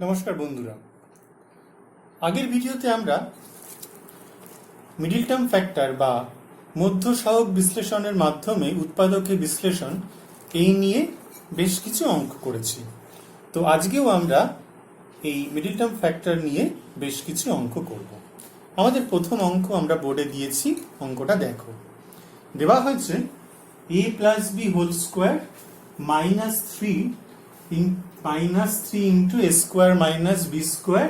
নমস্কার বন্ধুরা, আগের ভিডিওতে আমরা মিডল টার্ম ফ্যাক্টর বা মধ্য সহগ বিশ্লেষণের মাধ্যমে উৎপাদকের বিশ্লেষণ এই নিয়ে বেশ কিছু অঙ্ক করেছি। তো আজকেও আমরা এই মিডল টার্ম ফ্যাক্টর নিয়ে বেশ কিছু অঙ্ক করব। আমাদের প্রথম অঙ্ক আমরা বোর্ডে দিয়েছি, অঙ্কটা দেখো। দেওয়া হয়েছে a plus b whole square minus three into a square minus b square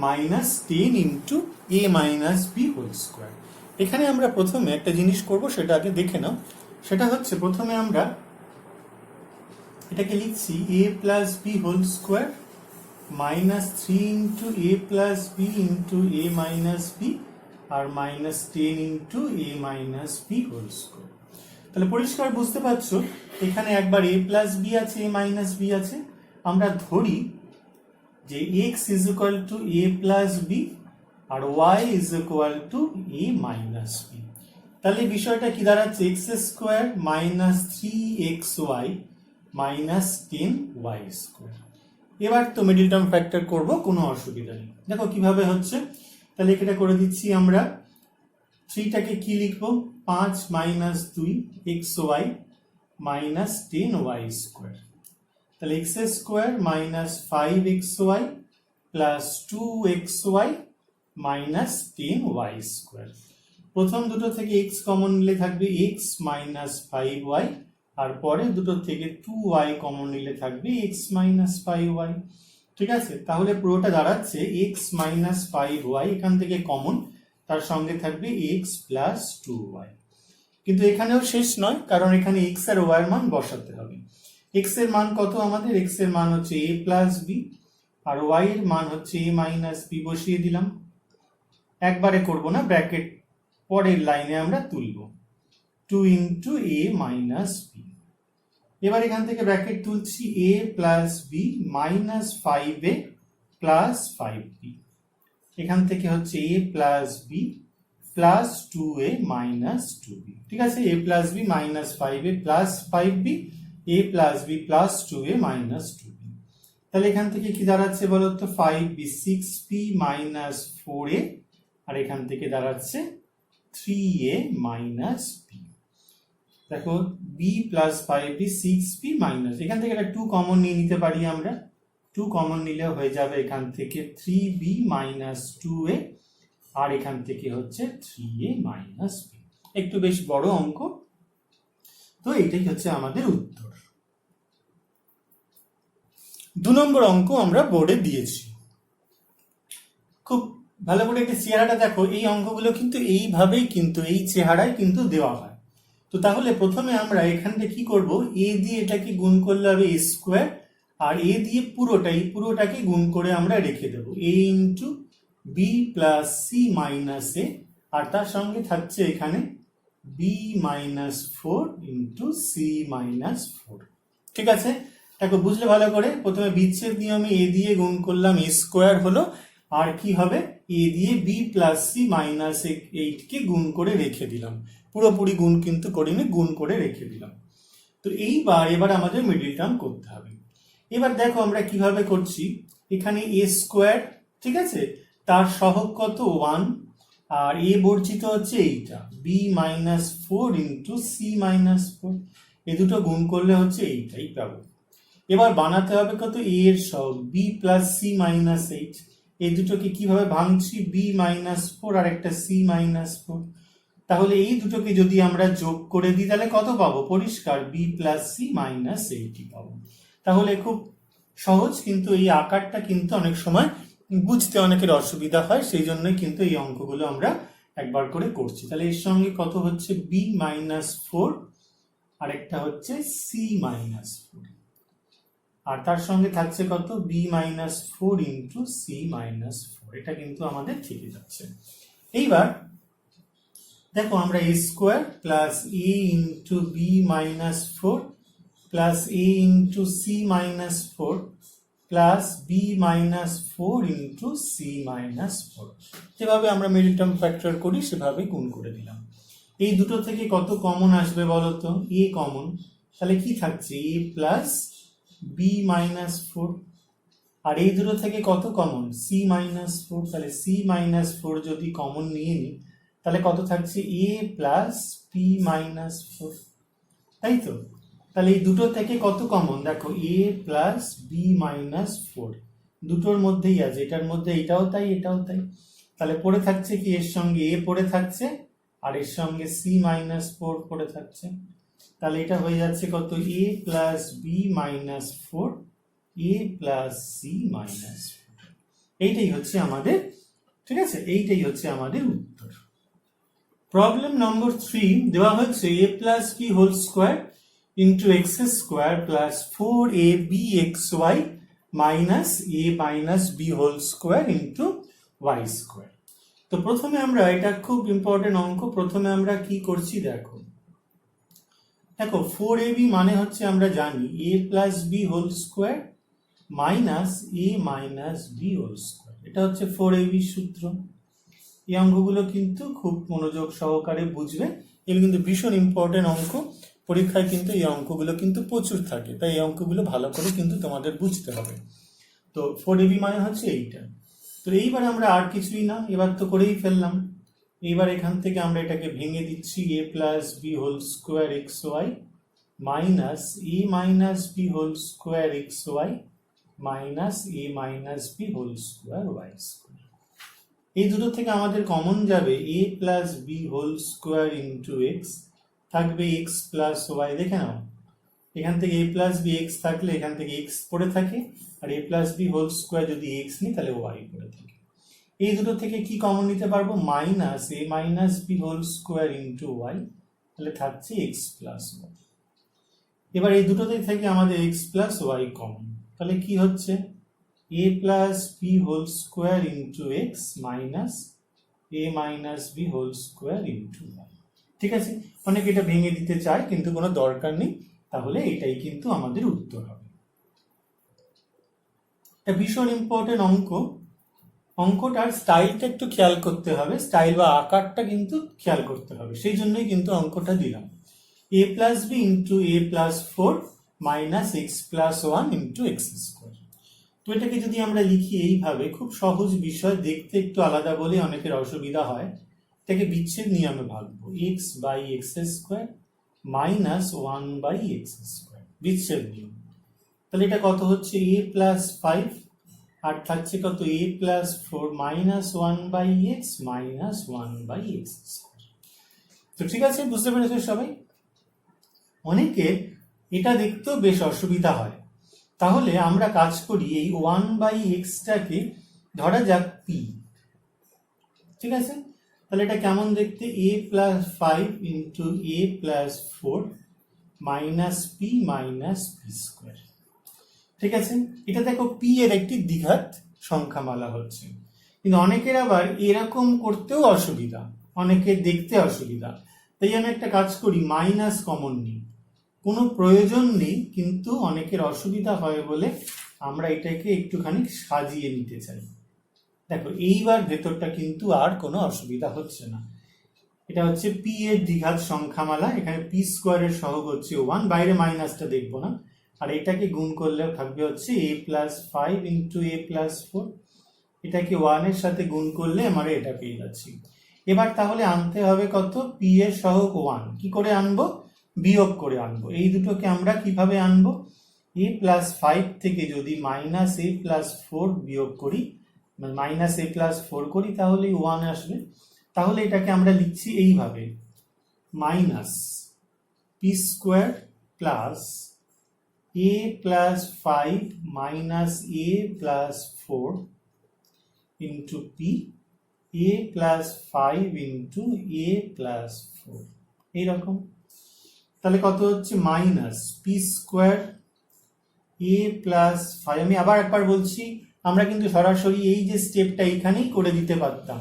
minus 10 into a minus b whole square. এখানে আমরা প্রথমে একটা জিনিস করব, সেটা আগে দেখে নাও। সেটা হচ্ছে প্রথমে আমরা এটাকে লিখছি a plus b whole square minus three into a plus b into a minus b আর minus 10 into a minus b whole square. তাহলে পরিষ্কার বুঝতে পারছো, এখানে একবার a প্লাস বি আছে, a মাইনাস বি আছে। আমরা ধরি যে x is equal to a plus b আর y is equal to a minus b. তাহলে বিষয়টা কি দাঁড়াচ্ছে? x square minus 3xy minus 10y square. এবার তো মিডল টার্ম ফ্যাক্টর করব, কোনো অসুবিধা নেই। দেখো কিভাবে হচ্ছে। তাহলে এটা করে দিচ্ছি আমরা। 3টাকে কি লিখবো? 5 minus 2xy minus 10y square. তাহলে x square minus 5xy plus 2xy minus 10y square. প্রথম দুটো থেকে x কমন নিলে থাকবে x মাইনাস 5y আর পরে দুটো থেকে 2y কমন নিলে থাকবে x মাইনাস 5y। ঠিক আছে, তাহলে পুরোটা দাঁড়াচ্ছে x মাইনাস 5y, এখান থেকে কমন, তার সঙ্গে থাকবে x প্লাস 2y। কিন্তু এখানেও শেষ নয়, কারণ এখানে x আর y এর মান বসাতে হবে। x এর মান কত আমাদের? x এর মান হচ্ছে a প্লাস বি আর y এর মান হচ্ছে a মাইনাস বি। বসিয়ে দিলাম, একবারে করব না, ব্র্যাকেট পরের লাইনে আমরা তুলব 2 ইন্টু a মাইনাস বি। এবার এখান থেকে ব্র্যাকেট তুলছি a plus b minus 5a plus 5b। এখান থেকে হচ্ছে a plus b plus 2a minus 2b। ঠিক আছে, a plus b minus 5a plus 5b, a plus b plus 2a minus 2b। তাহলে এখান থেকে কি দাঁড়াচ্ছে বলো তো? 5b 6b মাইনাস 4a আর এখান থেকে দাঁড়াচ্ছে 3a মাইনাস b। দেখো b plus 5b 6b minus, এখান থেকে একটা 2 কমন নিয়ে নিতে পারি আমরা। 2 কমন নিলে হয়ে যাবে এখান থেকে 3b মাইনাস 2a আর এখান থেকে হচ্ছে 3a মাইনাস b। একটু বেশ বড় অঙ্ক, তো এটাই হচ্ছে আমাদের উত্তর। 2 নম্বর অঙ্ক আমরা বোর্ডে দিয়েছি। খুব ভালো করে একটা চেহারাটা দেখো। এই অঙ্কগুলো কিন্তু এইভাবেই, কিন্তু এই চেহারায় কিন্তু দেওয়া হয়। তো তাহলে প্রথমে আমরা এখানে কি করব? a দিয়ে এটাকে গুণ করলে হবে a স্কোয়ার আর a দিয়ে পুরোটাকে গুণ করে আমরা রেখে দেবো a into b plus c minus a আর তার সঙ্গে থাকছে এখানে b minus 4 into c minus 4। ঠিক আছে, দেখো বুঝলে ভালো করে। প্রথমে বিচ্ছেদ নিয়মে a দিয়ে গুণ করলাম, a স্কোয়ার হলো, আর কি হবে? a দিয়ে b প্লাস সি মাইনাস 8 কে গুণ করে রেখে দিলাম। পুরোপুরি গুণ কিন্তু করিনি, গুণ করে রেখে দিলাম। তো এবার আমাদের মিডল টার্ম করতে হবে। এবার দেখো আমরা কিভাবে করছি। এখানে a স্কোয়ার, ঠিক আছে, তার সহগ কত? 1 আর a বর্জিত হচ্ছে এইটা b minus 4 into c minus 4। এ দুটো গুণ করলে হচ্ছে এইটাই পাবো। এবার বানাতে হবে কত? a এর সহগ b প্লাস সি মাইনাস 8। এই দুটোকে কিভাবে ভাঙছি? b মাইনাস 4 আর একটা c মাইনাস 4। তাহলে এই দুটোকে যদি আমরা যোগ করে দিই তাহলে কত পাবো? পরিষ্কার b প্লাস সি মাইনাস 8 পাবো। তাহলে খুব সহজ, কিন্তু এই আকারটা কিন্তু অনেক সময় বুঝতে অনেকের অসুবিধা হয়, সেই জন্যই কিন্তু এই অঙ্কগুলো আমরা একবার করে করছি। তাহলে এর সঙ্গে কত হচ্ছে? b মাইনাস 4 আর একটা হচ্ছে c মাইনাস 4 আর তার সঙ্গে থাকছে কত? b minus 4 into c minus 4। এটা কিন্তু আমাদের থেকে যাচ্ছে। এইবার দেখো আমরা a square plus a into b minus 4 plus a into c minus 4 plus b minus 4 into c minus 4, যেভাবে আমরা মিডল টার্ম ফ্যাক্টর করি সেভাবে গুণ করে দিলাম। এই দুটো থেকে কত কমন আসবে বলো তো? a কমন, তাহলে কি থাকছে? a প্লাস বি মাইনাস 4 আর এই দুটো থেকে কত কমন, সি মাইনাস ফোর। তাহলে সি মাইনাস ফোর যদি কমন নিয়ে নিই তাহলে কত থাকছে, এ প্লাস পি মাইনাস ফোর, তাই তো। তাহলে এই দুটো থেকে কত কমন, দেখো এ প্লাস বি মাইনাস ফোর, দুটোর মধ্যেই আছে, এটার মধ্যে এটাও তাই এটাও তাই। তাহলে পড়ে থাকছে কি, এর সঙ্গে এ পড়ে থাকছে আর এর সঙ্গে সি মাইনাস ফোর পড়ে থাকছে। তাহলে এটা হয়ে যাচ্ছে কত, a plus b minus four, A plus c minus four. এইটাই হচ্ছে আমাদের, ঠিক আছে, এইটাই হচ্ছে আমাদের উত্তর। প্রবলেম নম্বর 3 দেওয়া হচ্ছে a plus b whole square into x square plus 4abxy minus a minus b whole square into y square. তো প্রথমে আমরা, এটা খুব ইম্পর্টেন্ট অঙ্ক, প্রথমে আমরা কি করছি দেখো, দেখো 4ab মানে হচ্ছে আমরা জানি a plus b whole square minus a minus b whole square, এটা হচ্ছে 4ab সূত্র। এই অঙ্কগুলো কিন্তু খুব মনোযোগ সহকারে বুঝবে, এগুলো কিন্তু ভীষণ ইম্পর্টেন্ট অঙ্ক, পরীক্ষায় কিন্তু এই অঙ্কগুলো কিন্তু প্রচুর থাকে, তাই এই অঙ্কগুলো ভালো করে কিন্তু তোমাদের বুঝতে হবে। তো 4ab মানে হচ্ছে এইটা। তো এইবার আমরা আর কিছুই না, এবার তো করেই ফেললাম। এইবার এখান থেকে আমরা এটাকে ভেঙে দিচ্ছি, a plus b whole square x y minus a minus b whole square x y minus a minus b whole square y square. এই দুটো থেকে আমাদের কমন যাবে a plus b whole square into x, থাকবে x plus y. দেখে নাও, এখান থেকে এ প্লাস বি এক্স থাকলে এখান থেকে এক্স পড়ে থাকে, আর এ প্লাস বি হোল স্কোয়ার যদি এক্স নিই তাহলে ওয়াই পড়ে থাকে। এই দুটো থেকে কি কমন নিতে পারবো, minus a minus b whole square into y, তাহলে থাকছে এক্স প্লাস ওয়াই। এবার এই দুটোতে থেকে আমাদের এক্স প্লাস ওয়াই কমন, তাহলে কি হচ্ছে, a plus b whole square into x minus a minus b whole square into y. ঠিক আছে, অনেকে এটা ভেঙে দিতে চায় কিন্তু কোনো দরকার নেই, তাহলে এটাই কিন্তু আমাদের উত্তর হবে। এটা ভীষণ ইম্পর্টেন্ট অঙ্ক, অঙ্কটার স্টাইলটা একটু খেয়াল করতে হবে, স্টাইল বা আকারটা কিন্তু খেয়াল করতে হবে, সেই জন্যই কিন্তু অঙ্কটা দিলাম। A plus b into a plus four minus x plus one into x square. তো এটাকে যদি আমরা লিখি এইভাবে, খুব সহজ বিষয়, দেখতে একটু আলাদা বলে অনেকের অসুবিধা হয়, এটাকে বিচ্ছেদ নিয়মে ভাঙবো, x by x square minus one by x square, বিচ্ছেদ নিয়ম। তাহলে এটা কত হচ্ছে, এ প্লাস ফাইভ আর থাকছে কত, a plus four minus one by x minus one by x square. তো ঠিক আছে, বুঝতে পেরেছো সবাই? অনেকের এটা দেখতেও বেশ অসুবিধা হয়, তাহলে আমরা কাজ করি, এই ওয়ান বাই এক্সটাকে ধরা যাক পি। ঠিক আছে, তাহলে এটা কেমন দেখতে, a plus five into a plus four minus p minus p square. ঠিক আছে, এটা দেখো পি এর একটি দ্বিঘাত সংখ্যামালা হচ্ছে, কিন্তু অনেকের আবার এরকম করতেও অসুবিধা, অনেকের দেখতে অসুবিধা, তাই আমি একটা কাজ করি, মাইনাস কমন নিই, কোনো প্রয়োজন নেই কিন্তু অনেকের অসুবিধা হয় বলে আমরা এটাকে একটুখানি সাজিয়ে নিতে চাই। দেখো এইবার ভেতরটা কিন্তু আর কোনো অসুবিধা হচ্ছে না, এটা হচ্ছে পি এর দ্বিঘাত সংখ্যামালা, এখানে পি স্কোয়ারের সহগ হচ্ছে ওয়ান, বাইরে মাইনাসটা দেখবো না, আর এটাকে গুণ করলে থাকবে হচ্ছে a plus five into a plus four, এটাকে ওয়ানের সাথে গুণ করলে আমরা এটা পেয়ে যাচ্ছি। এবার তাহলে আনতে হবে কত, পি এর সহগ ওয়ান, কি করে আনবো, বিয়োগ করে আনবো। এই দুটোকে আমরা কিভাবে আনবো, এ প্লাস ফাইভ থেকে যদি মাইনাস এ প্লাস ফোর বিয়োগ করি, মাইনাস এ প্লাস ফোর করি, তাহলে ওয়ান আসবে। তাহলে এটাকে আমরা লিখছি এইভাবে, minus p square plus a plus five minus a plus four into P, A plus five into a plus four, এইরকম। তাহলে কত হচ্ছে, মাইনাস পি স্কোয়ার এ প্লাস ফাইভ। আমি আবার একবার বলছি, আমরা কিন্তু সরাসরি এই যে স্টেপটা এইখানেই করে দিতে পারতাম,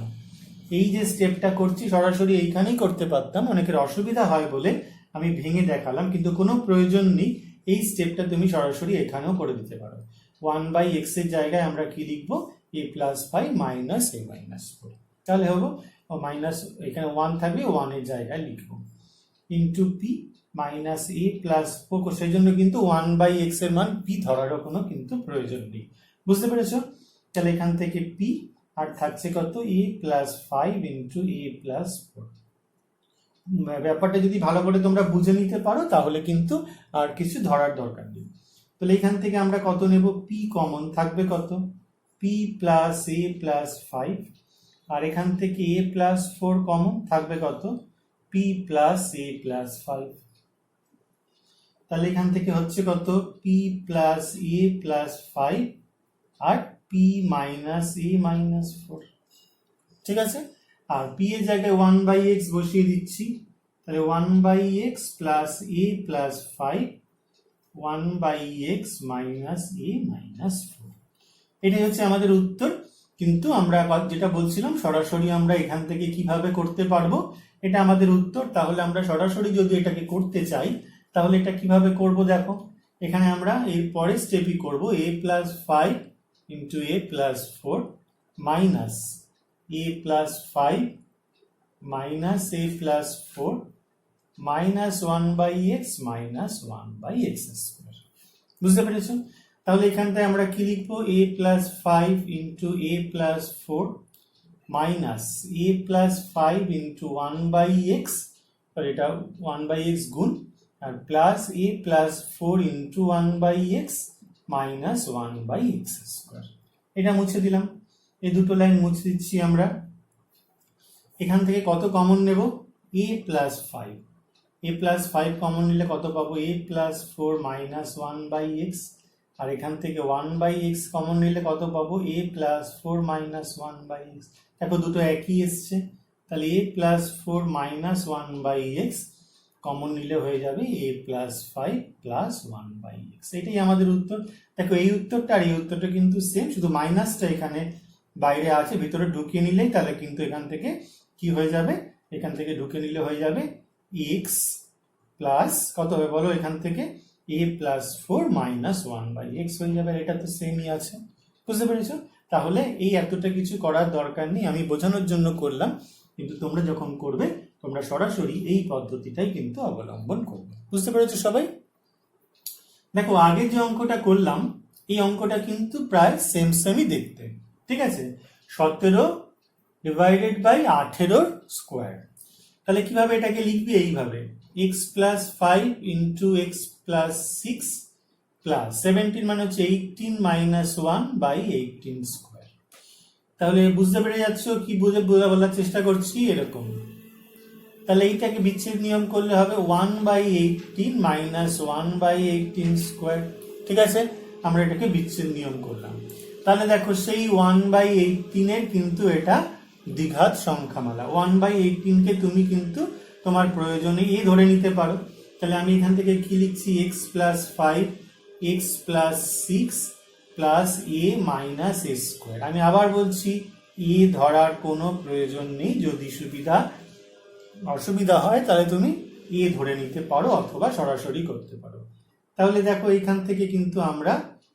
এই যে স্টেপটা করছি সরাসরি এইখানেই করতে পারতাম, অনেকের অসুবিধা হয় বলে আমি ভেঙে দেখালাম, কিন্তু কোনো প্রয়োজন নেই, এই স্টেপটা তুমি সরাসরি এখানেও করে দিতে পারো। ওয়ান বাই এক্স এর জায়গায় আমরা কি লিখবো, এ plus five minus a minus four, তাহলে হবো মাইনাস, এখানে ওয়ান থাকবে, ওয়ানের জায়গায় লিখবো, into P, minus a plus 4, সেই জন্য কিন্তু 1/x এর মান পি ধরারও কোনো কিন্তু প্রয়োজন নেই। বুঝতে পেরেছো? তাহলে এখান থেকে পি আর থাকছে কত, a plus 5 into a plus 4। ব্যাপারটা যদি ভালো করে তোমরা বুঝে নিতে পারো তাহলে কিন্তু আর কিছু ধরার দরকার নেই। তাহলে এখান থেকে আমরা কত নেব, পি কমন থাকবে কত, পি প্লাস এ প্লাস 5, আর এখান থেকে এ প্লাস 4 কমন থাকবে কত, পি প্লাস এ প্লাস 5। তাহলে এখান থেকে হচ্ছে কত, P plus a plus 5 R P minus a minus 4। ঠিক আছে, আর পি এর জায়গায় 1/x বসিয়ে দিচ্ছি, তাহলে 1/x plus a plus 5, 1/x minus a minus 4। এটাই হচ্ছে আমাদের উত্তর। কিন্তু আমরা যেটা বলছিলাম সরাসরি আমরা এখান থেকে কিভাবে করতে পারবো, এটা আমাদের উত্তর। তাহলে আমরা সরাসরি যদি এটাকে করতে চাই তাহলে এটা কিভাবে করব, দেখো এখানে আমরা এর পরের স্টেপই করব, a plus 5 into a plus 4 minus a plus 5 minus a plus 4 minus 1/x minus 1/x square. বুঝতে পেরেছো? তাহলে এখানটায় আমরা কি লিখবো, a plus 5 into a plus 4 minus a plus 5 into 1/x, আর এটা 1/x গুণ, আর plus a plus 4 into 1/x minus 1/x square. এটা মুছে দিলাম, এই দুটো লাইন মুছে দিচ্ছি আমরা। এখান থেকে কত কমন নেব, a plus 5, a plus 5 common নিলে কত পাবো, a প্লাস 4 মাইনাস 1/x, আর এখান থেকে 1/x কমন নিলে কত পাবো, a প্লাস 4 মাইনাস 1/x। দেখো দুটো একই এসছে, তাহলে a plus 4 minus 1/x common নিলে হয়ে যাবে a প্লাস 5 প্লাস 1/x। এটাই আমাদের উত্তর। দেখো এই উত্তরটা আর এই উত্তরটা কিন্তু সেম, শুধু মাইনাসটা এখানে বাইরে আছে, ভিতরে ঢুকিয়ে নিলেই তাহলে কিন্তু এখান থেকে কি হয়ে যাবে, এখান থেকে ঢুকে নিলে হয়ে যাবে x প্লাস কত হবে বলো, এখান থেকে a প্লাস 4 মাইনাস 1/x হয়ে যাবে। এটা তো সেমই আছে। বুঝতে পেরেছো? তাহলে এই এতটা কিছু করার দরকার নেই, আমি বোঝানোর জন্য করলাম। কিন্তু তোমরা যখন করবে তোমরা সরাসরি এই পদ্ধতিটাই কিন্তু অবলম্বন করবে। বুঝতে পেরেছো সবাই? দেখো আগে যে অঙ্কটা করলাম এই অঙ্কটা কিন্তু প্রায় সেমই দেখতে। ঠিক আছে, 17 ডিভাইডেড বাই 18 স্কোয়ার। তাহলে কিভাবে এটাকে লিখবি, এইভাবে x plus 5 into x plus 6 plus 17 মানে হচ্ছে 18 মাইনাস 1/18 স্কোয়ার। তাহলে বুঝতে পেরে যাচ্ছ কি বলার চেষ্টা করছি, এরকম। তাহলে এইটাকে বিচ্ছেদ নিয়ম করলে হবে 1/18 মাইনাস 1/18 স্কোয়ার। ঠিক আছে, আমরা এটাকে বিচ্ছেদ নিয়ম করলাম। তাহলে দেখো সেই 1/18 এর কিন্তু এটা দ্বিঘাত সংখ্যামালা। 1/18 কে তুমি কিন্তু তোমার প্রয়োজনে এ ধরে নিতে পারো। তাহলে আমি এখান থেকে কি লিখছি, x plus 5 x plus 6 plus a minus a square. আমি আবার বলছি এ ধরার কোনো প্রয়োজন নেই, যদি অসুবিধা হয় তাহলে তুমি এ ধরে নিতে পারো অথবা সরাসরি করতে পারো। তাহলে দেখো এখান থেকে কিন্তু আমরা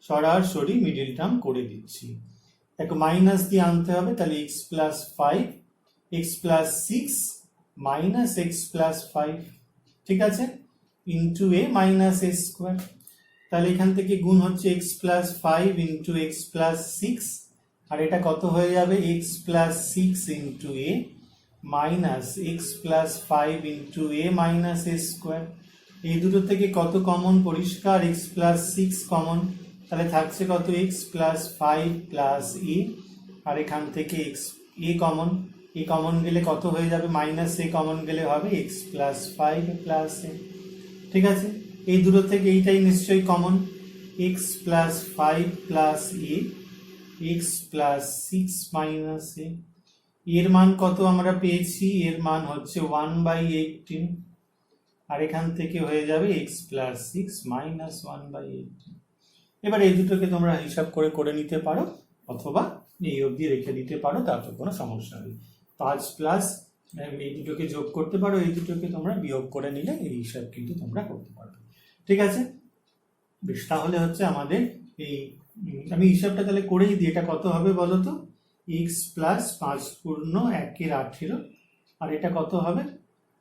সরাসরি মিডিল টার্ম করে দিচ্ছি। দেখো মাইনাস দিয়ে আনতে হবে, তাহলে x plus 5 x plus 6 minus x plus 5। ঠিক আছে, into A minus a square. তাহলে এখান থেকে গুণ হচ্ছে x plus 5 into x plus 6, আর এটা কত হয়ে যাবে, x plus 6 into A minus x plus 5 into A minus a square. এই দুটো থেকে কত কমন, পরিষ্কার x প্লাস 6 কমন, তাহলে থাকছে কত, x প্লাস 5 প্লাস এ, আর এখান থেকে এ কমন, এ কমন গেলে কত হয়ে যাবে, মাইনাস এ কমন গেলে হবে x প্লাস 5 প্লাস এ। ঠিক আছে, এই দুটো থেকে এইটাই নিশ্চয়ই কমন, x প্লাস 5 প্লাস এ, x প্লাস 6 মাইনাস এ। এর মান কত আমরা পেয়েছি, এর মান হচ্ছে 1/18, আর এখান থেকে হয়ে যাবে x প্লাস 6 মাইনাস 1/18। এবার এই দুটোকে তোমরা হিসাব করে নিতে পারো অথবা এই অবধি রেখে দিতে পারো, তার তো কোনো সমস্যা নেই। 5 প্লাস এই দুটোকে যোগ করতে পারো, এই দুটোকে তোমরা বিয়োগ করে নিলে এই হিসাব কিন্তু তোমরা করতে পারবে। ঠিক আছে, বেশ, তাহলে হচ্ছে আমাদের এই আমি হিসাবটা তাহলে করেই দিই। এটা কত হবে বলো তো, x প্লাস 5 পূর্ণ 1/18, আর এটা কত হবে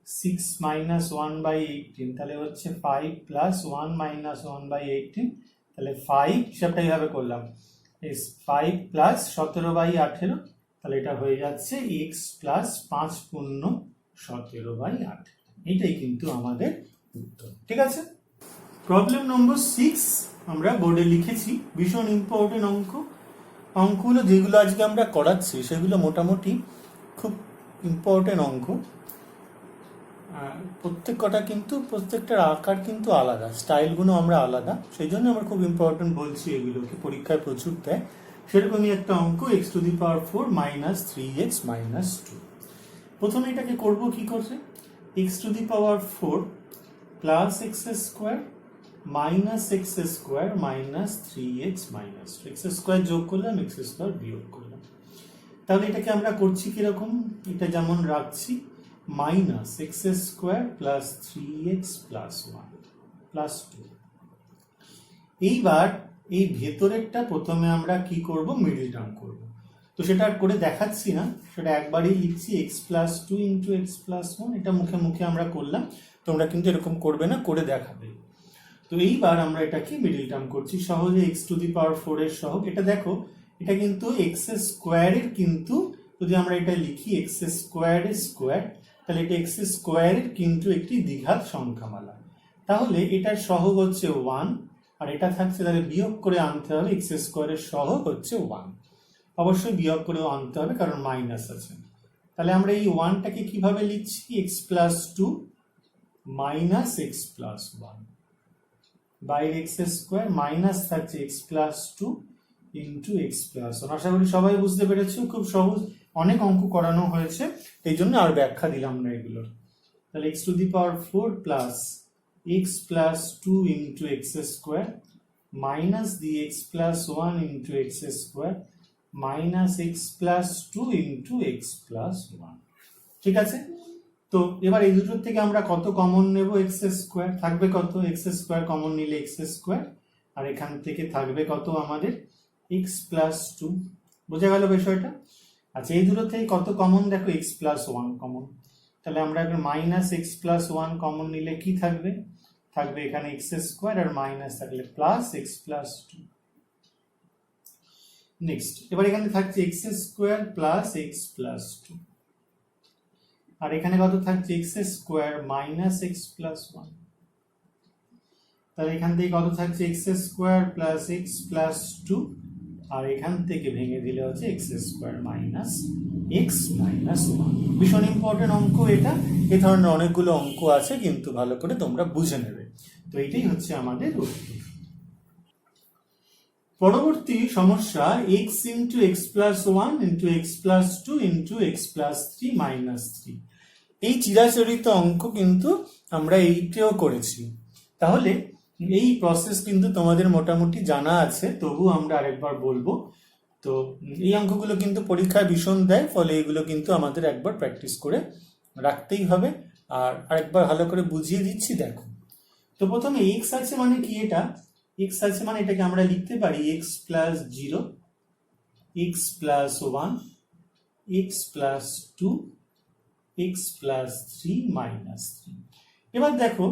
6 minus 1 by 18 তাহলে হচ্ছে 5 plus 1 minus 1 by 18 তাহলে 5 হিসাবটা এইভাবে করলাম 5 plus 17 by 18 তাহলে এটা হয়ে যাচ্ছে x plus 5 পূর্ণ 17 by 18 এটাই কিন্তু আমাদের উত্তর। ঠিক আছে, প্রবলেম নম্বর 6 আমরা বোর্ডে লিখেছি, ভীষণ ইম্পর্টেন্ট অঙ্কগুলো যেগুলো আজকে আমরা করাচ্ছি সেগুলো মোটামুটি খুব ইম্পর্টেন্ট অঙ্ক। প্রত্যেকটা কিন্তু প্রত্যেকটার আকার কিন্তু আলাদা, স্টাইলগুলো আমরা আলাদা, সেই জন্য আমরা খুব ইম্পর্টেন্ট বলছি, এগুলোকে পরীক্ষায় প্রচুর দেয়। সেরকমই একটা অঙ্ক x⁴ minus 3x minus 2। প্রথমে এটাকে করব কি করে, x⁴ plus x² minus x² minus 3x minus 2, x² যোগ করলাম x² বিয়োগ করলাম। তাহলে এটাকে আমরা করছি কিরকম, এটা যেমন রাখছি minus x² plus 3x plus 1 plus 2। এইবার এই ভেতরেরটা প্রথমে আমরা কি করব, মিডল টার্ম করব। তো সেটা করে দেখাচ্ছি না, সেটা একবারই লিখছি x plus 2 into x plus 1। এটা মুখে মুখে আমরা করলাম, তোমরা কিন্তু এরকম করবে না, করে দেখাবে। তো এইবার আমরা এটাকে মিডল টার্ম করছি সহজে, x⁴ এর সহগ। এটা দেখো, এটা কিন্তু x² এর, কিন্তু যদি আমরা এটা লিখি x² এর স্কোয়ার, তাহলে এটা x² এর কিন্তু একটি দ্বিঘাত সংখ্যামালা। তাহলে এটার সহগ হচ্ছে 1, আর এটা থাকছে, তাহলে বিয়োগ করে আনতে হবে, x² এর সহগ হচ্ছে 1। অবশ্যই বিয়োগ করে আনতে হবে কারণ মাইনাস আছে। তাহলে আমরা এই 1টাকে কিভাবে লিখছি, x plus 2 minus x plus 1 বাইরে x² মাইনাস থাকছে x plus 2 into x plus 1। আশা করি সবাই বুঝতে পেরেছো, খুব সহজ, অনেক অঙ্ক করানো হয়েছে, এই জন্য আর ব্যাখ্যা দিলাম না এগুলোর। তাহলে x⁴ plus x plus 2 into x² minus দিয়ে x plus 1 into x² minus x plus 2 into x plus 1। ঠিক আছে, তো এবার এই দুটোর থেকে আমরা কত কমন নেব, x² থাকবে কত, x² কমন নিলে x², আর এখান থেকে থাকবে কত আমাদের x প্লাস 2। বোঝা গেল বিষয়টা? আচ্ছা, এই দুটো থেকে কত কমন দেখো, x প্লাস 1 কমন। তাহলে আমরা মাইনাস x প্লাস 1 কমন নিলে কি থাকবে, থাকবে এখানে x², আর মাইনাস থাকলে প্লাস x প্লাস 2। নেক্সট, এবার এখানে থাকছে x² প্লাস x প্লাস 2, আর এখানে কত থাকছে x² মাইনাস x প্লাস 1। তাহলে এখান থেকে কত থাকছে x² প্লাস x প্লাস 2, আর এখান থেকে ভেঙে দিলে হচ্ছে x² মাইনাস x মাইনাস 1। ভীষণ ইম্পর্টেন্ট অঙ্ক এটা, এই ধরনের অনেকগুলো অঙ্ক আছে, কিন্তু ভালো করে তোমরা বুঝে নেবে। তো এইটাই হচ্ছে আমাদের উত্তর। পরবর্তী সমস্যা, x into x plus 1 into x plus 2 into x plus 3 minus 3। এই চিরাচরিত অঙ্ক কিন্তু আমরা এইটাও করেছি। তাহলে এই প্রসেস কিন্তু তোমাদের মোটামুটি জানা আছে, তবু আমরা আরেকবার বলবো। তো এই অঙ্কগুলো কিন্তু পরীক্ষায় ভীষণ দেয়, ফলে এগুলো কিন্তু আমাদের একবার প্র্যাকটিস করে রাখতেই হবে। আর আরেকবার ভালো করে বুঝিয়ে দিচ্ছি, দেখো। তো প্রথমে x আছে মানে কি, এটা x আছে মানে এটাকে আমরা লিখতে পারি x plus 0, x plus 1, x plus 2, x plus 3 minus 3। এবার দেখো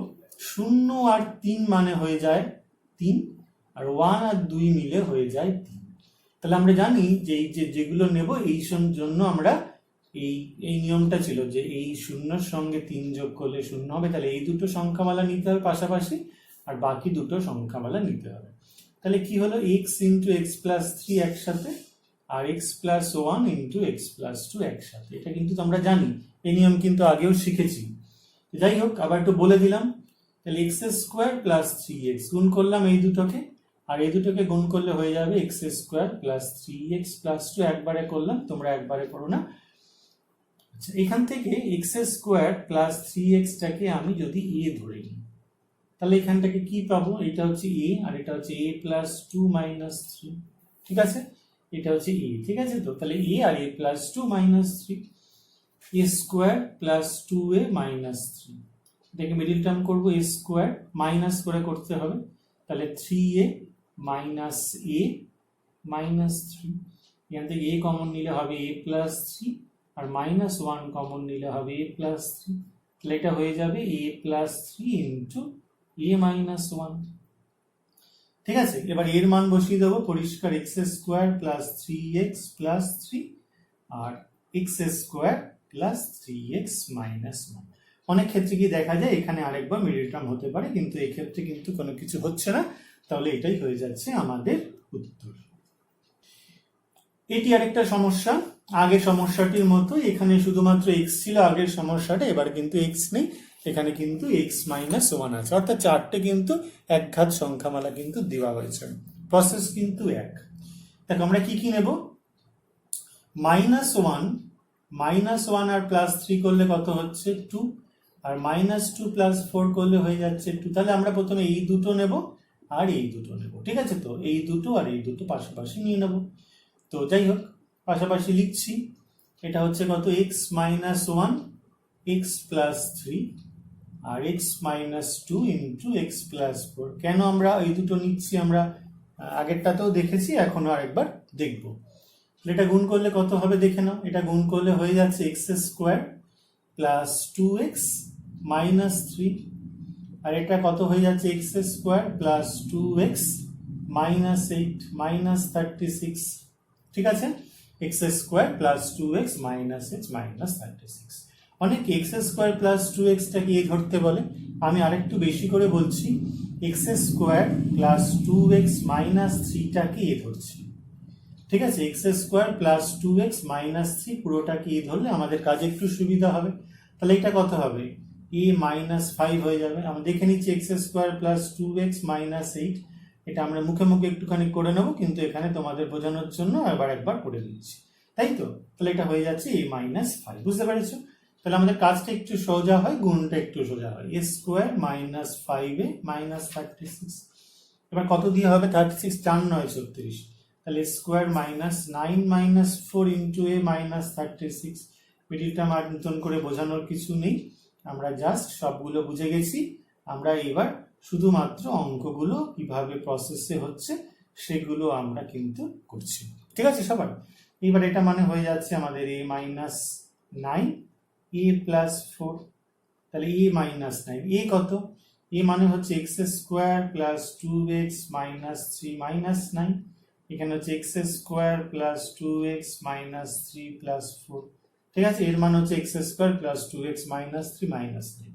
0 আর 3 মানে হয়ে যায় 3, আর 1 আর 2 মিলে হয়ে যায় 3। তাহলে আমরা জানি যে এই যেগুলো নেব এই জন্য আমরা এই নিয়মটা ছিল যে এই 0-র সঙ্গে 3 যোগ করলে 0 হবে, তাহলে এই দুটো সংখ্যামালা নিতে হবে পাশাপাশি, আর বাকি দুটো সংখ্যামালা নিতে হবে। তাহলে কি হলো, x ইন্টু x প্লাস 3 একসাথে, আর x plus 1 into x plus 2 একসাথে। এটা কিন্তু আমরা জানি, এই নিয়ম কিন্তু আগেও শিখেছি। যাই হোক, আবার একটু বলে দিলাম। তাহলে x² প্লাস 3x গুণ করলাম এই দুটোকে, আর এই দুটোকে গুণ করলে হয়ে যাবে x² প্লাস 3x প্লাস 2। একবারে করলাম, তোমরা একবারে করো না। আচ্ছা, এখান থেকে x² প্লাস 3x টাকে আমি যদি a ধরে নিই, তাহলে এখানটাকে কি পাবো, এটা হচ্ছে a, আর এটা হচ্ছে a প্লাস 2 মাইনাস 3। ঠিক আছে, এটা হচ্ছে a। ঠিক আছে, তো তাহলে a আর a plus 2 minus 3, a² plus 2a minus 3। এটাকে মিডিল টার্ম করবো, a² মাইনাস করে করতে হবে, তাহলে 3a মাইনাস a মাইনাস 3। এখান থেকে a কমন নিলে হবে a প্লাস 3, আর মাইনাস 1 কমন নিলে হবে a প্লাস 3। তাহলে এটা হয়ে যাবে a plus 3 into a minus 1। ঠিক আছে, এবার এর মান বসিয়ে দেবো, পরিষ্কার x square plus 3x plus 3 আর x square plus 3x minus 1। অনেক ক্ষেত্রে কি দেখা যায় এখানে আরেকবার মিডল টার্ম হতে পারে, কিন্তু এই ক্ষেত্রে কিন্তু কোনো কিছু হচ্ছে না, তাহলে এটাই হয়ে যাচ্ছে আমাদের উত্তর। এটি আরেকটা সমস্যা, আগের সমস্যাটির মতো এখানে শুধুমাত্র x ছিল আগের সমস্যাটা, এবার কিন্তু x নেই, এখানে কিন্তু x মাইনাস 1 আছে, অর্থাৎ চারটে কিন্তু একঘাত সংখ্যামালা কিন্তু দেওয়া হয়েছে, প্রসেস কিন্তু এক। দেখো আমরা কি কি নেব, -1 আর +3 করলে কত হচ্ছে 2, আর -2 + 4 করলে হয়ে যাচ্ছে 2। তাহলে আমরা প্রথমে এই দুটো নেব আর এই দুটো নেব, ঠিক আছে? তো এই দুটো আর এই দুটো পাশাপাশি নিয়ে নেব। তো যাই হোক, পাশাপাশি লিখছি, এটা হচ্ছে কত x মাইনাস 1 x প্লাস 3 আর x minus 2 into x plus 4। কেন আমরা এই দুটো নিচ্ছি আমরা আগেরটাতেও দেখেছি, এখনো আরেকবার দেখবো। এটা গুণ করলে কত হবে দেখে নাও, এটা গুণ করলে হয়ে যাচ্ছে x square plus 2x minus 3, আর এটা কত হয়ে যাচ্ছে x square plus 2x minus 8 minus 36। ঠিক আছে, x square plus 2x minus 8 minus 36। অনেক x স্কোয়ার প্লাস 2x টাকে এ ধরতে বলে, আমি আরেকটু বেশি করে বলছি, x square plus 2x minus 3 টাকে এ ধরছি। ঠিক আছে, x square plus 2x minus 3 পুরোটাকে এ ধরলে আমাদের কাজে একটু সুবিধা হবে। তাহলে এটা কত হবে, a মাইনাস 5 হয়ে যাবে। আমরা দেখে নিচ্ছি x square plus 2x minus 8, এটা আমরা মুখে মুখে একটুখানি করে নেবো, কিন্তু এখানে তোমাদের বোঝানোর জন্য একবার করে দিচ্ছি, তাই তো? তাহলে এটা হয়ে যাচ্ছে a মাইনাস 5, বুঝতে পেরেছো? তাহলে আমাদের কাজটা একটু সোজা হয়, গুণটা একটু সোজা হয়, a square minus 5a minus 36। এবার কত দিয়ে হবে 36, 4 9 36, তাহলে square minus 9 minus 4 into a minus 36। মিডিলটা নতুন করে বোঝানোর কিছু নেই, আমরা জাস্ট সবগুলো বুঝে গেছি। আমরা এবার শুধুমাত্র অঙ্কগুলো কিভাবে প্রসেসে হচ্ছে সেগুলো আমরা কিন্তু করছি, ঠিক আছে সবার? এবার এটা মানে হয়ে যাচ্ছে আমাদের a মাইনাস 9 a প্লাস 4, তাহলে a মাইনাস 9, a কত, a মানে হচ্ছে x square plus 2x minus 3 minus 9, এখানে হচ্ছে x square plus 2x minus 3 plus 4। ঠিক আছে, এর মান হচ্ছে x square plus 2x minus 3 minus 9,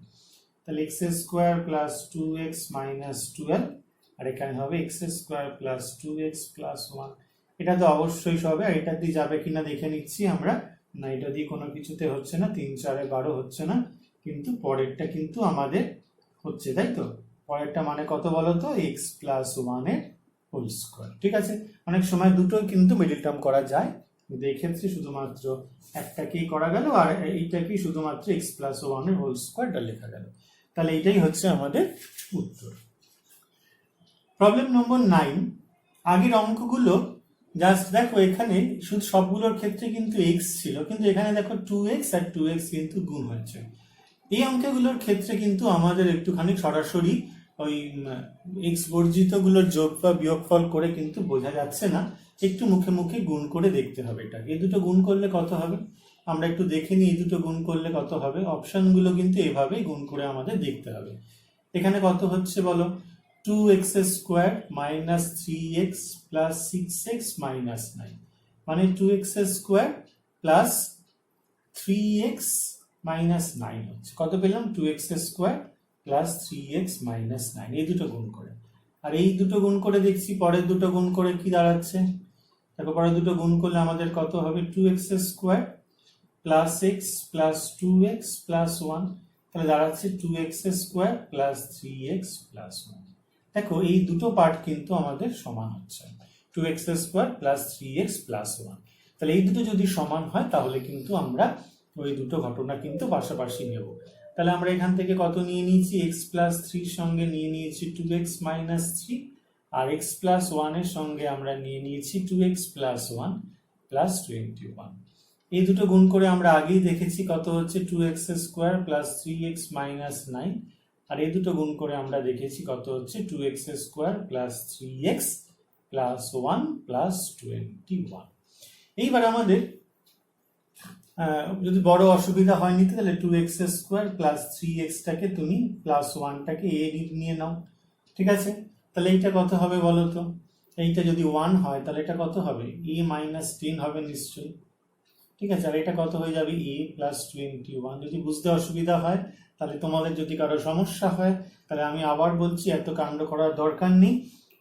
তাহলে x square plus 2x minus 12, আর এখানে হবে x square plus 2x plus 1। এটা তো অবশ্যই হবে, আর এটা দিয়ে যাবে কিনা দেখে নিচ্ছি আমরা, না এটা দিয়ে কোনো কিছুতে হচ্ছে না, 3 4 12 হচ্ছে না, কিন্তু পরেরটা কিন্তু আমাদের হচ্ছে, তাই তো? পরেরটা মানে কত বলো তো, x প্লাস 1 এর হোল স্কোয়ার। ঠিক আছে, অনেক সময় দুটোই কিন্তু মিডল টার্ম করা যায়, কিন্তু এই ক্ষেত্রে শুধুমাত্র একটাকেই করা গেল, আর এইটাকেই শুধুমাত্র x প্লাস 1 এর হোল স্কোয়ারটা লেখা গেল। তাহলে এটাই হচ্ছে আমাদের উত্তর। প্রবলেম নম্বর 9, আগের অঙ্কগুলো জাস্ট দেখো, এখানে শুধু সবগুলোর ক্ষেত্রে কিন্তু x ছিল, কিন্তু এখানে দেখো 2x আর 2x কিন্তু গুণ হয়েছে। এই অঙ্কগুলোর ক্ষেত্রে কিন্তু আমাদের একটুখানি সরাসরি ওই x বর্জিত গুলোর যোগ বা বিয়োগফল করে কিন্তু বোঝা যাচ্ছে না, একটু মুখে মুখে গুণ করে দেখতে হবে। এটা এই দুটো গুণ করলে কত হবে আমরা একটু দেখে নিই, এই দুটো গুণ করলে কত হবে। অপশনগুলো কিন্তু এভাবেই গুণ করে আমাদের দেখতে হবে। এখানে কত হচ্ছে বলো, 2x square minus 3x plus 6x minus 9, মানে 2x square plus 3x minus 9 হচ্ছে, কত পেলাম 2x square plus 3x minus 9, এই দুটো গুণ করে। আর এই দুটো গুণ করে দেখছি পরের দুটো গুণ করে কি দাঁড়াচ্ছে, দেখো পরের দুটো গুণ করলে আমাদের কত হবে, 2x square plus x plus 2x plus 1, তাহলে দাঁড়াচ্ছে 2x square plus 3x plus 1। দেখো এই দুটো পার্ট কিন্তু আমাদের সমান হচ্ছে, 2x square plus 3x plus 1। তাহলে এই দুটো যদি সমান হয় তাহলে কিন্তু আমরা ওই দুটো ঘটনা কিন্তু পাশাপাশি নেব। তাহলে আমরা এখান থেকে কত নিয়ে নিয়েছি, x প্লাস 3 সঙ্গে নিয়ে নিয়েছি 2x মাইনাস 3, আর x প্লাস 1 এর সঙ্গে আমরা নিয়ে নিয়েছি 2x প্লাস 1 প্লাস 21। এই দুটো গুণ করে আমরা আগেই দেখেছি কত হচ্ছে 2x square plus 3x minus 9, আর এই দুটো গুণ করে আমরা দেখেছি কত হচ্ছে 2x square plus 3x plus 1 plus 21। এইবার আমাদের যদি বড় অসুবিধা হয় নিতে তাহলে 2x² প্লাস 3x টাকে তুমি প্লাস 1টাকে a নিয়ে নাও, ঠিক আছে? তাহলে এইটা কত হবে বলো তো? এইটা যদি 1 হয় তাহলে এটা কত হবে? a মাইনাস 10 হবে নিশ্চয়ই, ঠিক আছে? আর এটা কত হয়ে যাবে? a plus 21। যদি বুঝতে অসুবিধা হয় তাহলে তোমাদের যদি কারো সমস্যা হয় তাহলে আমি আবার বলছি, এত কাণ্ড করার দরকার নেই।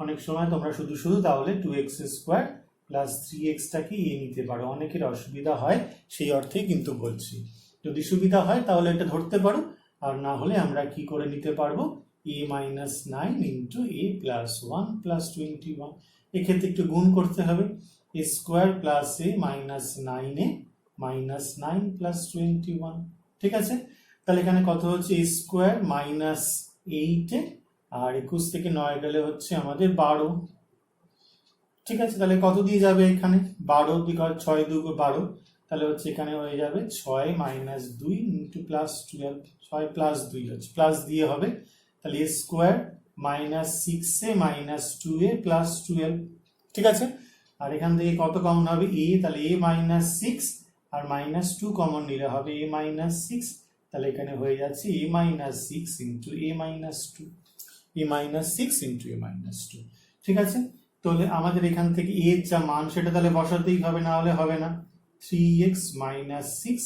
অনেক সময় তোমরা শুধু শুধু তাহলে 2x² প্লাস 3xটাকে a নিতে পারো, অনেকের অসুবিধা হয় সেই অর্থেই কিন্তু বলছি। যদি সুবিধা হয় তাহলে এটা ধরতে পারো, আর না হলে আমরা কি করে নিতে পারবো? a minus 9 into a plus 1 plus 21। এক্ষেত্রে একটু গুণ করতে হবে, a square plus a minus 9a minus 9 plus 21, ঠিক আছে? তাহলে এখানে কত হচ্ছে? a স্কোয়ার মাইনাস 8 আর 21 থেকে 9 গেলে হচ্ছে আমাদের 12, ঠিক আছে? তাহলে কত দিয়ে যাবে এখানে? 12, বিকজ 6 2 12, তাহলে হচ্ছে এখানে হয়ে যাবে 6 মাইনাস 2 ইন্টু প্লাস 12, 6 প্লাস 2 হচ্ছে প্লাস দিয়ে হবে, তাহলে a square minus 6a minus 2a plus 12, ঠিক আছে? আর এখান থেকে কত কমন হবে? a, তাহলে a মাইনাস 6 আর মাইনাস 2 কমন নিলে হবে a মাইনাস 6, তাহলে এখানে হয়ে যাচ্ছে a minus 6 into a minus 2, a minus 6 into a minus 2, ঠিক আছে? তাহলে আমাদের এখান থেকে a এর যা মান সেটা তাহলে বসাতেই হবে, না হলে হবে না। 3x মাইনাস 6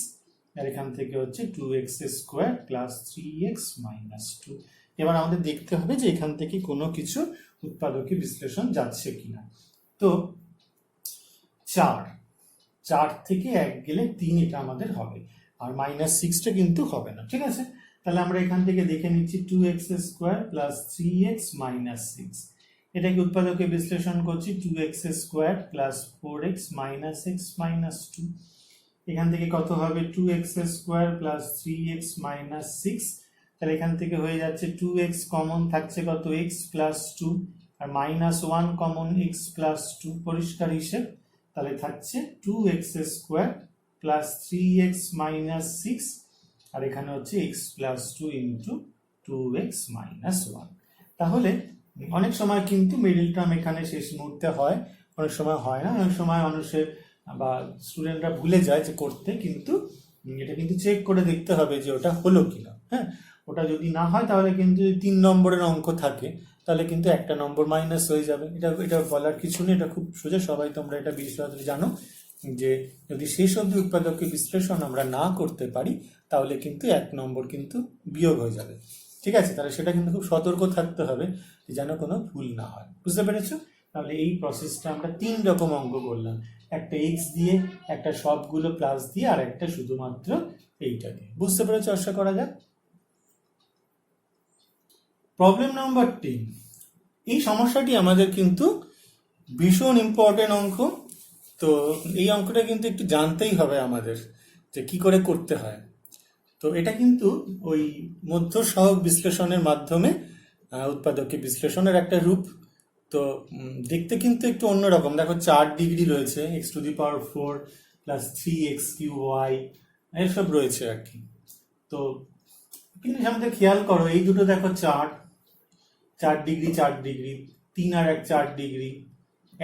আর এখান থেকে হচ্ছে 2x² প্লাস 3x মাইনাস 2। এবার আমাদের দেখতে হবে যে এখান থেকে কোনো কিছু উৎপাদকীয় বিশ্লেষণ যাচ্ছে কিনা। তো 4 থেকে 1 গেলে 3 এটা আমাদের হবে, আর মাইনাস 6টা কিন্তু হবে না, ঠিক আছে? তাহলে আমরা এখান থেকে দেখে নিচ্ছি 2x² প্লাস 3x মাইনাস 6, এটাকে উৎপাদকে বিশ্লেষণ করছি 2x² plus 4x minus x minus 2। এখান থেকে কত হবে? 2x² প্লাস 3x মাইনাস 6, তাহলে এখান থেকে হয়ে যাচ্ছে 2x কমন থাকছে কত? x প্লাস 2 আর মাইনাস 1 কমন x প্লাস 2, পরিষ্কার হিসেব। তাহলে থাকছে 2x² প্লাস 3x মাইনাস 6 আর এখানে হচ্ছে x plus 2 into 2x minus 1। তাহলে অনেক সময় কিন্তু মিডল টার্ম এখানে শেষ মুহূর্তে হয়, অনেক সময় হয় না, অনেক সময় মানুষের বা স্টুডেন্টরা ভুলে যায় যে করতে, কিন্তু এটা কিন্তু চেক করে দেখতে হবে যে ওটা হলো কিনা। হ্যাঁ, ওটা যদি না হয় তাহলে কিন্তু 3 নম্বরের অঙ্ক থাকে তাহলে কিন্তু 1 নম্বর মাইনাস হয়ে যাবে। এটা বলার কিছু নেই, এটা খুব সোজা, সবাই তোমরা এটা বিশদে জানো যে যদি শেষ অবধি উৎপাদকীয় বিশ্লেষণ আমরা না করতে পারি তাহলে কিন্তু 1 নম্বর কিন্তু বিয়োগ হয়ে যাবে, ঠিক আছে? তাহলে সেটা কিন্তু খুব সতর্ক থাকতে হবে যেন কোনো ভুল না হয়, বুঝতে পেরেছো? তাহলে এই প্রসেসটা আমরা 3 রকম অঙ্ক করলাম, একটা x দিয়ে, একটা সবগুলো প্লাস দিয়ে, আর একটা শুধুমাত্র এইটা দিয়ে। বুঝতে পেরেছো? আশা করা যায়। প্রবলেম নাম্বার 10, এই সমস্যাটি আমাদের কিন্তু ভীষণ ইম্পর্টেন্ট অঙ্ক। তো এই অঙ্কটা কিন্তু একটু জানতেই হবে আমাদের যে কি করে করতে হয়। তো এটা কিন্তু ওই মধ্য সহগ বিশ্লেষণের মাধ্যমে উৎপাদকীয় বিশ্লেষণের একটা রূপ। তো দেখতে কিন্তু একটু অন্যরকম। দেখো 4 ডিগ্রি রয়েছে, x⁴ প্লাস 3x³ এসব রয়েছে আর কি। তো কিন্তু আমাদের খেয়াল করো, এই দুটো দেখো 4 ডিগ্রি 4 ডিগ্রি, 3 আর 1 4 ডিগ্রি,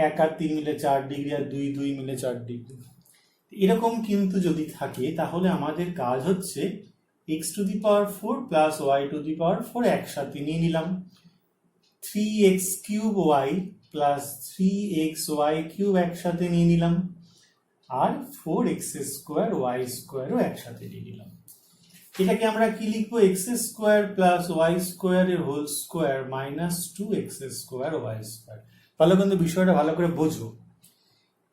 1 আর 3 মিলে 4 ডিগ্রি, আর 2 2 মিলে 4 ডিগ্রি। এরকম কিন্তু যদি থাকে তাহলে আমাদের কাজ হচ্ছে x⁴ প্লাস y⁴ একসাথে নিয়ে নিলাম, 3x³ প্লাস 3xy³ একসাথে নিয়ে নিলাম, আর 4x² y² একসাথে নিয়ে নিলাম। এটাকে আমরা কি লিখবো? x² প্লাস y² এর whole square minus 2x² y²। ভালো কিন্তু বিষয়টা ভালো করে বোঝো।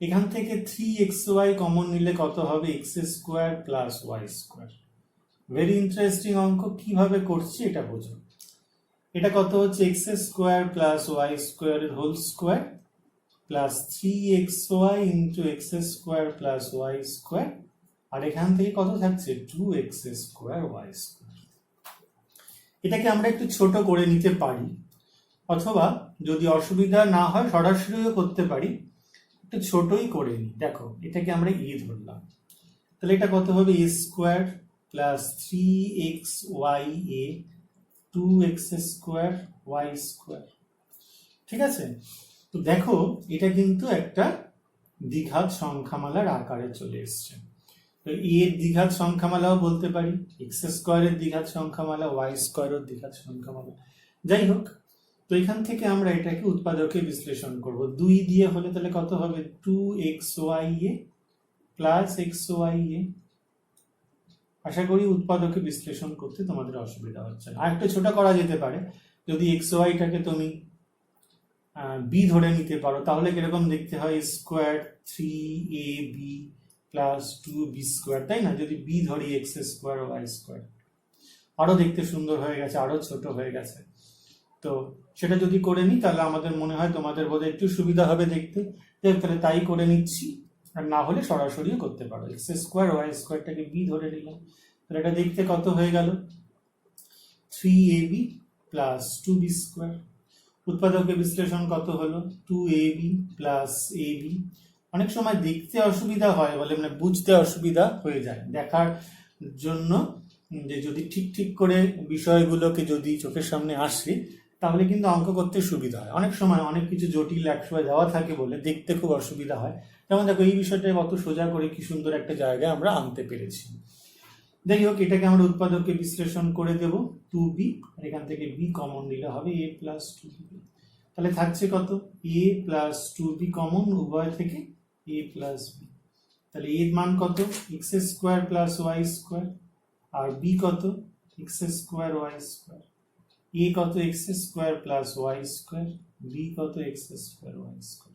এখান থেকে 3xy কমন নিলে কত হবে? x² plus y²। Very interesting অঙ্ক, কিভাবে করছি এটা বোঝো। এটা কত হচ্ছে? x² প্লাস y² এর whole square plus 3xy into x² plus y², আর এখান থেকে কত থাকছে? 2x² y²। এটাকে আমরা একটু ছোট করে নিতে পারি, অথবা যদি অসুবিধা না হয় সরাসরিও করতে পারি, একটু ছোটই করে নিই। দেখো এটাকে আমরা a ধরলাম, তাহলে এটা কত হবে? a² plus 3xya 2x² y², ঠিক আছে? তো দেখো এটা কিন্তু একটা দ্বিঘাত সংখ্যামালার আকারে চলে এসছে। তো এর দ্বিঘাত সংখ্যামালাও বলতে পারি, এক্স স্কোয়ারের দ্বিঘাত সংখ্যামালা, ওয়াই স্কোয়ারের দ্বিঘাত সংখ্যামালা। যাই হোক, তো এখান থেকে আমরা এটাকে উৎপাদকে বিশ্লেষণ করব। 2 দিয়ে হলে তাহলে কত হবে? 2xy plus xy। আশা করি উৎপাদকে বিশ্লেষণ করতে তোমাদের অসুবিধা হচ্ছে না। আর একটু ছোট করা যেতে পারে, যদি xyটাকে তুমি বি ধরে নিতে পারো, তাহলে কিরকম দেখতে হয়? Square 3ab plus 2b square, তাই না? যদি বি ধরি এক্স স্কোয়ার ওয়াই স্কোয়ার, আরো দেখতে সুন্দর হয়ে গেছে, আরো ছোট হয়ে গেছে। তো সেটা যদি করে নিই তাহলে আমাদের মনে হয় তোমাদের বোধহয় একটু সুবিধা হবে দেখতে। তাহলে তাই করে নিচ্ছি, আর না হলে সরাসরিও করতে পারো। এক্স স্কোয়ার ওয়াই স্কোয়ারটাকে বি ধরে নিলাম, তাহলে এটা দেখতে কত হয়ে গেল? 3ab plus 2b square. উৎপাদকে বিশ্লেষণ কত হলো? 2ab plus ab। অনেক সময় দেখতে অসুবিধা হয় বলে, মানে বুঝতে অসুবিধা হয়ে যায় দেখার জন্য, যে যদি ঠিক ঠিক করে বিষয়গুলোকে যদি চোখের সামনে আসে তাহলে কিন্তু অঙ্ক করতে সুবিধা হয়। অনেক সময় অনেক কিছু জটিল একসময় দেওয়া থাকে বলে দেখতে খুব অসুবিধা হয়। যেমন দেখো, এই বিষয়টা অত সোজা করে কি সুন্দর একটা জায়গায় আমরা আনতে পেরেছি। যাই হোক, এটাকে আমরা উৎপাদকে বিশ্লেষণ করে দেব 2b, আর এখান থেকে b কমন নিলে হবে a প্লাস 2b। তাহলে থাকছে কত? a প্লাস 2b কমন উভয় থেকে, a প্লাস b। তাহলে এর মান কত? X square plus y square, আর b কত? X square y square. a কত? X square plus y square, b কত? X square y square.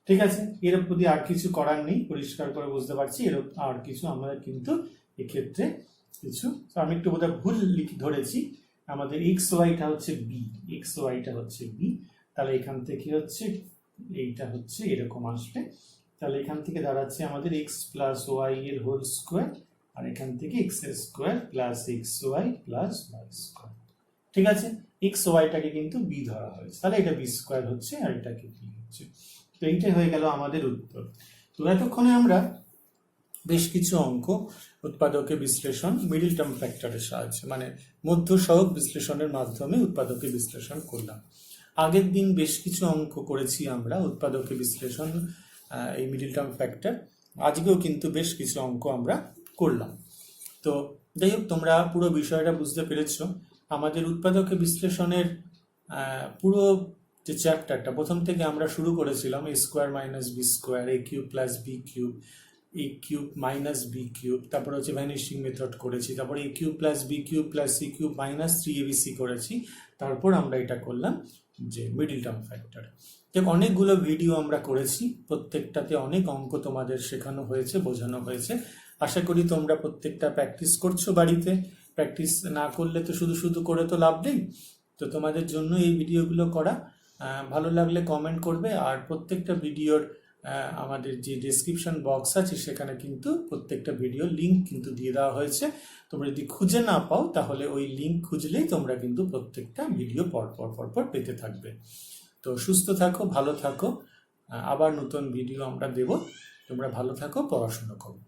ঠিক আছে, এর প্রতি আর কিছু করার নেই, পরিষ্কার করে বুঝতে পারছি। এর আর কিছু আমরা কিন্তু এক্ষেত্রে কিছু, আমি একটু বোধহয় ভুল ধরেছি। আমাদের এক্স ওয়াইটা হচ্ছে বি, এক্স ওয়াইটা হচ্ছে বি। তাহলে এখান থেকে হচ্ছে এইটা হচ্ছে এরকম আসবে। তাহলে এখান থেকে দাঁড়াচ্ছে আমাদের এক্স প্লাস ওয়াই এর হোল স্কোয়ার, আর এখান থেকে x square plus x y plus y square. ঠিক আছে, এক্স ওয়াইটাকে কিন্তু বি ধরা হয়েছে, তাহলে এটা বি স্কোয়ার হচ্ছে, আর এটাকে বি হচ্ছে। তো এইটাই হয়ে গেল আমাদের উত্তর। তো এতক্ষণে আমরা বেশ কিছু অঙ্ক উৎপাদকে বিশ্লেষণ মিডল টার্ম ফ্যাক্টরের সাহায্যে, মানে মধ্য সহগ বিশ্লেষণের মাধ্যমে উৎপাদকে বিশ্লেষণ করলাম। আগের দিন বেশ কিছু অঙ্ক করেছি আমরা উৎপাদকে বিশ্লেষণ, এই মিডল টার্ম ফ্যাক্টর। আজকেও কিন্তু বেশ কিছু অঙ্ক আমরা করলাম। তো যাই হোক, তোমরা পুরো বিষয়টা বুঝতে পেরেছো। আমাদের উৎপাদকে বিশ্লেষণের পুরো যে চ্যাপ্টারটা প্রথম থেকে আমরা শুরু করেছিলাম, a square minus b square, a cube plus b cube, a cube minus b cube, তারপর হচ্ছে ভ্যানিশিং মেথড করেছি, তারপর a cube plus b cube plus c cube minus 3abc করেছি, তারপর আমরা এটা করলাম যে মিডল টার্ম ফ্যাক্টর। দেখ, অনেকগুলো ভিডিও আমরা করেছি, প্রত্যেকটাতে অনেক অঙ্ক তোমাদের শেখানো হয়েছে, বোঝানো হয়েছে। আশা করি তোমরা প্রত্যেকটা প্র্যাকটিস করছো বাড়িতে। প্র্যাকটিস না করলে তো শুধু শুধু করে তো লাভ নেই। তো তোমাদের জন্য এই ভিডিওগুলো করা। ভালো লাগলে কমেন্ট করবে, আর প্রত্যেকটা ভিডিওর আমাদের যে ডেসক্রিপশন বক্স আছে সেখানে কিন্তু প্রত্যেকটা ভিডিও লিঙ্ক কিন্তু দিয়ে দেওয়া হয়েছে। তোমরা যদি খুঁজে না পাও তাহলে ওই লিঙ্ক খুঁজলেই তোমরা কিন্তু প্রত্যেকটা ভিডিও পরপর পেতে থাকবে। তো সুস্থ থাকো, ভালো থাকো, আবার নতুন ভিডিও আমরা দেব। তোমরা ভালো থাকো, পড়াশোনা করো।